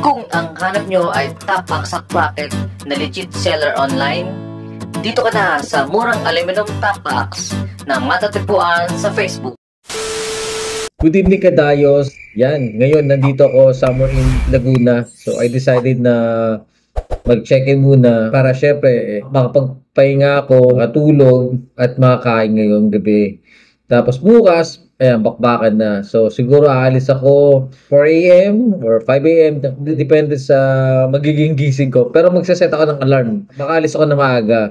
Kung ang hanap nyo ay tapak sa bracket na legit seller online, dito ka na sa murang aluminum tapaks na matatagpuan sa Facebook. Good evening, Kadayos. Yan, ngayon nandito ako somewhere in Laguna. So I decided na mag-check-in muna para syempre makapagpahinga ako, makatulog at makakain ngayong gabi. Tapos bukas, ayan, bakbakan na. So siguro aalis ako 4 AM or 5 AM, depende sa magiging gising ko. Pero magsaset ako ng alarm. Makaalis ako na maaga.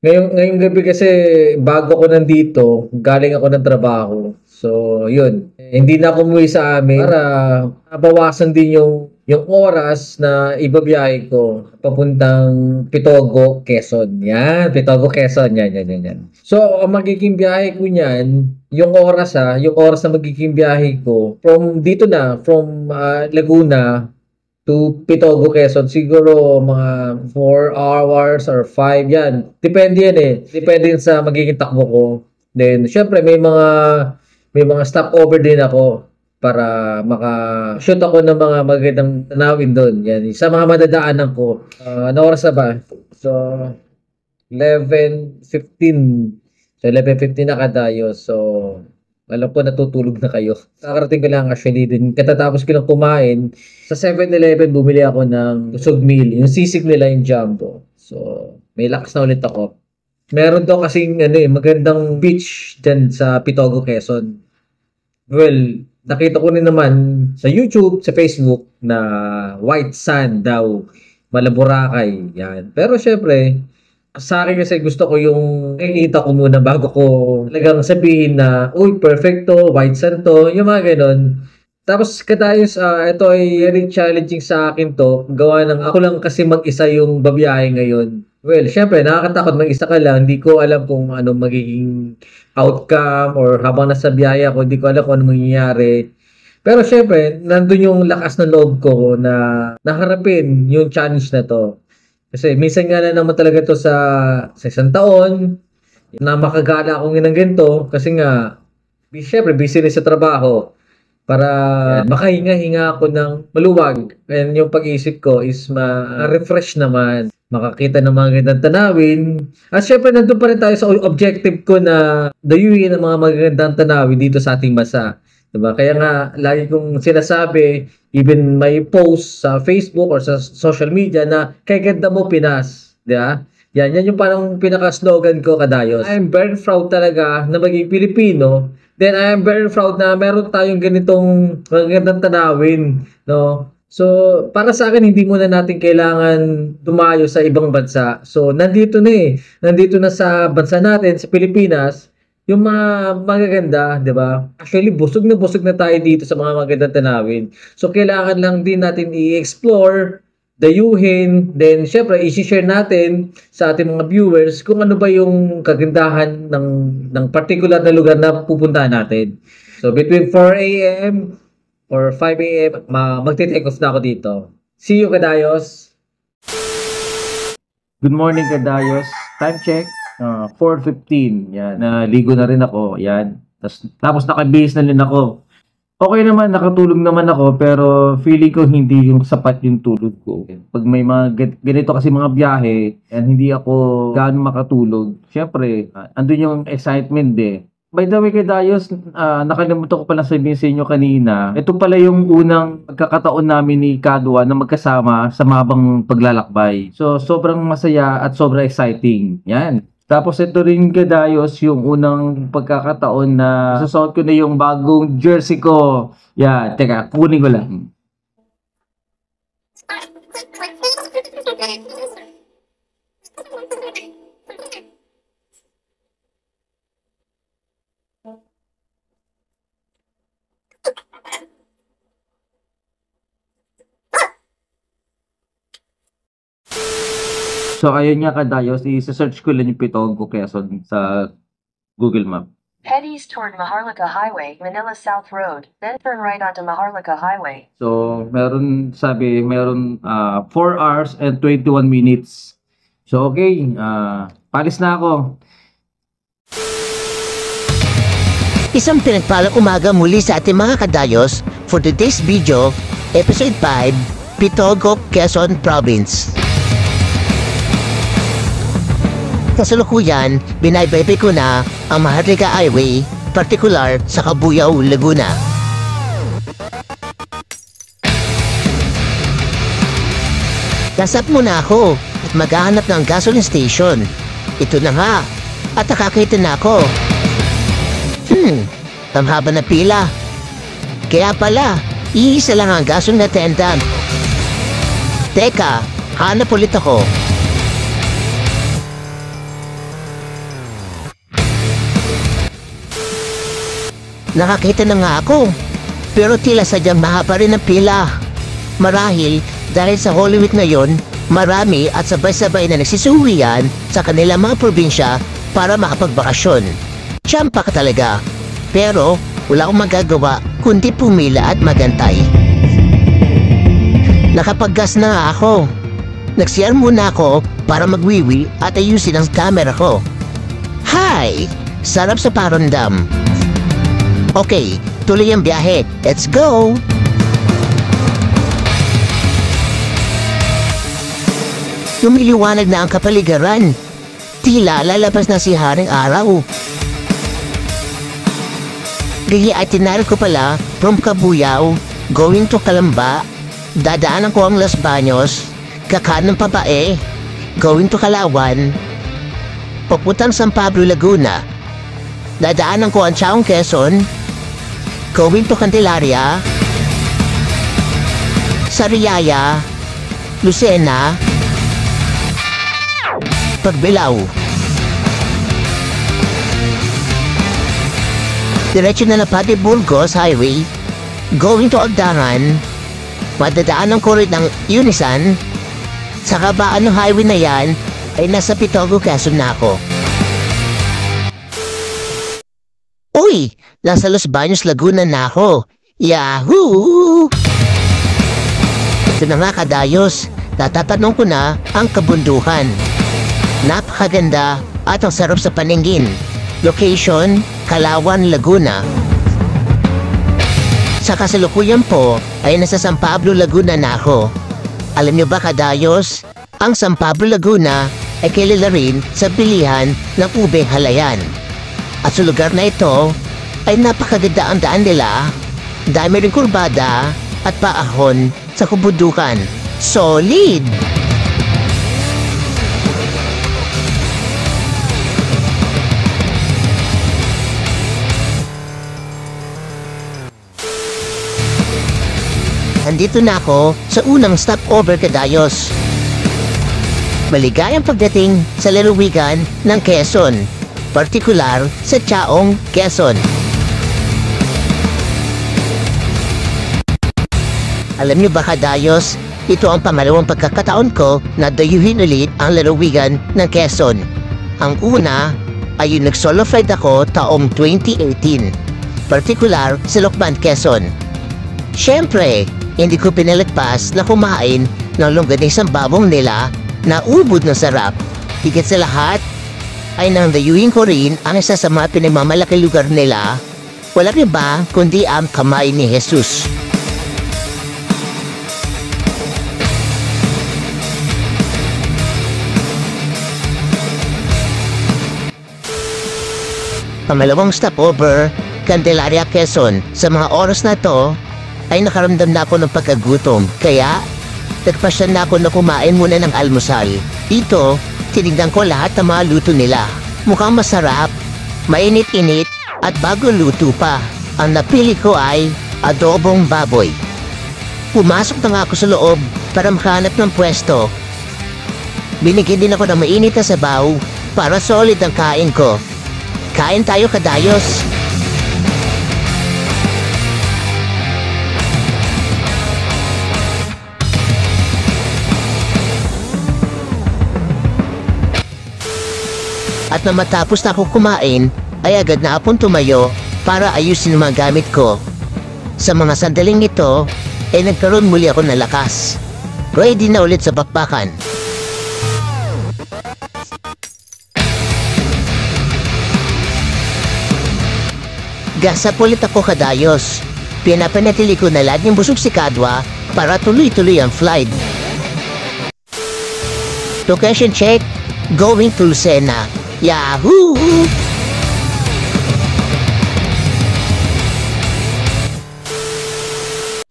Ngayong gabi kasi bago ako nandito, galing ako ng trabaho. So, yun. Hindi na ako umuwi sa amin para mabawasan din yung oras na ibabiyahe ko papuntang Pitogo, Quezon. Yan, Pitogo, Quezon. Yan. So, ang magiging biyahe ko niyan, yung oras na magiging biyahe ko, from Laguna to Pitogo, Quezon, siguro mga 4 hours or 5 yan. Depende yan eh. Depende yan sa magiging takbo ko. Then, syempre, may mga stopover din ako para maka-shoot ako ng mga magandang tanawin doon. Yan, sa mga madadaanan ko. Ano oras na ba? So, 11:15. So, 11:15 na Kadayos. So, alam ko natutulog na kayo. Kakarating ko lang actually din. Katatapos ko lang kumain. Sa 7-Eleven, bumili ako ng busog meal. Yung sisig nila yung jumbo. So, may lakas na ulit ako. Meron daw kasing magandang beach dyan sa Pitogo, Quezon. Well, nakita ko rin naman sa YouTube, sa Facebook na white sand daw, Malaboracay. Yan. Pero syempre, sa akin kasi gusto ko yung nakikita ko muna bago ko talagang sabihin na, uy, perfecto, white sand to, yung mga ganon. Tapos Kadayos, ito ay very challenging sa akin to. Gawa ng ako lang kasi mag-isa yung babiyahe ngayon. Well, syempre, nakakatakot mag-isa ka lang. Hindi ko alam kung ano magiging outcome or habang nasa biyahe ako, hindi ko alam kung ano mangyayari. Pero syempre, nandun yung lakas ng loob ko na naharapin yung challenge na to. Kasi minsan nga na naman talaga to sa isang taon na makagala akong ng ganito kasi nga, syempre, busy rin sa trabaho para makahinga-hinga ako ng maluwag. And yung pag-iisip ko is ma-refresh naman, makakita ng mga gandang tanawin. At syempre, nandun pa rin tayo sa objective ko na dayuhin ang mga magagandang tanawin dito sa ating bansa. Diba? Kaya nga, lagi kong sinasabi, even may post sa Facebook or sa social media na kay ganda mo Pinas. Diba? Yan yung parang pinaka-slogan ko, Kadayos. I am very proud talaga na maging Pilipino. Then I am very proud na meron tayong ganitong magagandang tanawin. No? So, para sa akin, hindi muna natin kailangan dumayo sa ibang bansa. So, nandito na sa bansa natin, sa Pilipinas, yung mga magaganda, di ba? Actually, busog na tayo dito sa mga magagandang tanawin. So, kailangan lang din natin i-explore, dayuhin, then, syempre, i-share natin sa ating mga viewers kung ano ba yung kagandahan ng particular na lugar na pupuntahan natin. So, between 4 AM or 5 AM, magti-take off na ako dito. See you, Kadayos! Good morning, Kadayos. Time check, 4:15. Yan, naligo na rin ako. Yan. Tapos nakabihis na rin ako. Okay naman, nakatulog naman ako, pero feeling ko hindi yung sapat yung tulog ko. Pag may mga ganito kasi mga biyahe, yan, hindi ako gaano makatulog. Siyempre, andun yung excitement By the way, Kadayos, nakalimutan ko pala sabihin sa inyo kanina. Ito pala yung unang pagkakataon namin ni Kadwa na magkasama sa mahabang paglalakbay. So, sobrang masaya at sobrang exciting. Yan. Tapos ito rin, Kadayos, yung unang pagkakataon na susuot ko na yung bagong jersey ko. Yan. Teka, kunin ko lang. So, ayun nga, Kadayos, i-search ko lang yung Pitogo, Quezon sa Google Map. Head east toward Maharlika Highway, Manila South Road, then turn right onto Maharlika Highway. So, meron 4 hours and 21 minutes. So, okay, palis na ako. Isang pinagpalang umaga muli sa ating mga Kadayos for today's video, episode 5, Pitogo, Quezon Province. Kasalukuyan, binaybay ko na ang Maharlika Highway, partikular sa Cabuyao, Laguna. Lasap muna ako at maghahanap ng gasoline station. Ito na nga, at nakakita na ako. Ang haba na pila. Kaya pala, iisa lang ang gasoline attendant. Teka, hanap ulit ako. Nakakita na nga ako, pero tila sadyang mahaba rin ang pila. Marahil, dahil sa Holy Week ngayon, marami at sabay-sabay na nagsisuwian sa kanilang mga probinsya para makapagbakasyon. Tiyampa ka talaga. Pero wala akong magagawa kundi pumila at magantay. Nakapaggas na nga ako. Nag-CR muna ako para magwiwi at ayusin ang camera ko. Hi! Sarap sa paramdam. Okay, tuloy ang biyahe. Let's go! Lumiliwanag na ang kapaligiran. Tila lalabas na si Haring Araw. Gaya itinerary ko pala from Cabuyao, going to Calamba. Dadaanan ko ang Los Baños, kakanang pabae, going to Kalawan. Papuntang San Pablo, Laguna. Dadaanan ko ang Chaong, Quezon, going to Candelaria, Sariaya, Lucena, Pagbilao. Diretso na Pati Burgos Highway, going to Agdangan. Madadaanan ko rin ng Unisan. Sa kabaan ng highway na yan, ay nasa Pitogo, Quezon na ako. Uy! Nasa Los Baños, Laguna na ako. Yahoo! Ito na nga kadayos. Tatatanong ko na ang kabundukan. Napakaganda at ang sarap sa paningin. Location, Kalawan, Laguna. Sa kasalukuyan po ay nasa San Pablo, Laguna na ako. Alam niyo ba kadayos, ang San Pablo, Laguna ay kilala rin sa bilihan ng ube halayan. At sa lugar na ito ay napakaganda ang daan nila. Dami rin kurbada at paahon sa kabundukan. Solid! Andito na ako sa unang stopover kadayos. Maligayang pagdating sa lalawigan ng Quezon, partikular sa Chaong, Quezon. Alam niyo ba kadayos, ito ang pangalawang pagkakataon ko na dayuhin ulit ang lalawigan ng Quezon. Ang una ay yung nag-solo flight ako taong 2018, partikular sa Lokban, Quezon. Siyempre, hindi ko pinalagpas na kumain ng longganisang babong nila na ubod ng sarap. Higit sa lahat, ay nang dayuhin ko rin ang isa sa mga pinagmamalaki lugar nila. Wala rin ba kundi ang kamay ni Jesus. Pamalawang stopover, Candelaria, Quezon. Sa mga oras na to, ay nakaramdam na ako ng pagkagutom. Kaya, nagpasya na ako na kumain muna ng almusal. Dito, tinignan ko lahat ng mga luto nila. Mukhang masarap, mainit-init, at bago luto pa. Ang napili ko ay adobong baboy. Pumasok na nga ako sa loob para makahanap ng pwesto. Binigyan din ako ng mainit na sabaw para solid ang kain ko. Kain tayo kadayos. At na matapos na ako kumain, ay agad na akong tumayo para ayusin ang mga gamit ko. Sa mga sandaling ito, ay nagkaroon muli ako ng lakas. Ready na ulit sa bakbakan. Gasap ulit ako kadayos. Pinapanatili ko na laging busog si Kadwa para tuloy-tuloy ang flight. Location check, going to Lucena. Yahoo!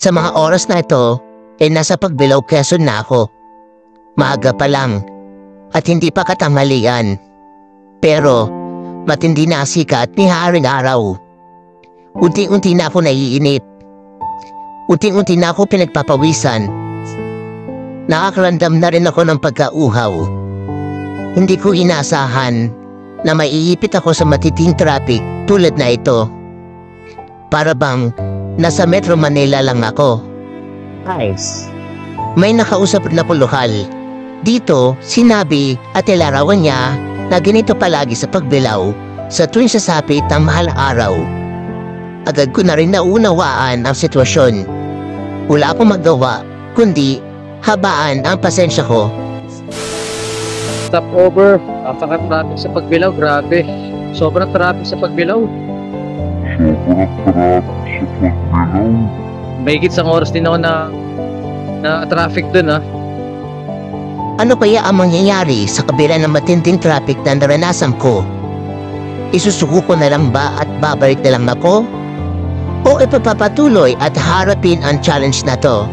Sa mga oras na ito, nasa Pagbilao, Quezon na ako. Maaga pa lang, at hindi pa katanghalian. Pero, matindi na ang sikat ni haring araw. Unti-unti na ako naiinip. Unti-unti na ako pinagpapawisan. Nakakaramdam na rin ako ng pagkauhaw. Hindi ko inaasahan na maiipit ako sa matitinding traffic tulad na ito. Para bang nasa Metro Manila lang ako. Guys, may nakausap na po lokal. Dito, sinabi at ilarawan niya na ganito palagi sa Pagbilao sa tuwing sasapit ng mahal araw. Agad ko na rin naunawaan ang sitwasyon. Wala akong magawa, kundi habaan ang pasensya ko. Stop over. Napaka-traffic sa Pagbilao. Grabe. Sobrang traffic sa Pagbilao. May isang oras din ako na traffic dun ha. Ano kaya ang mangyayari sa kabila ng matinding traffic na naranasan ko? Isusuko ko na lang ba at babalik na lang ako? O ipapatuloy at harapin ang challenge na to?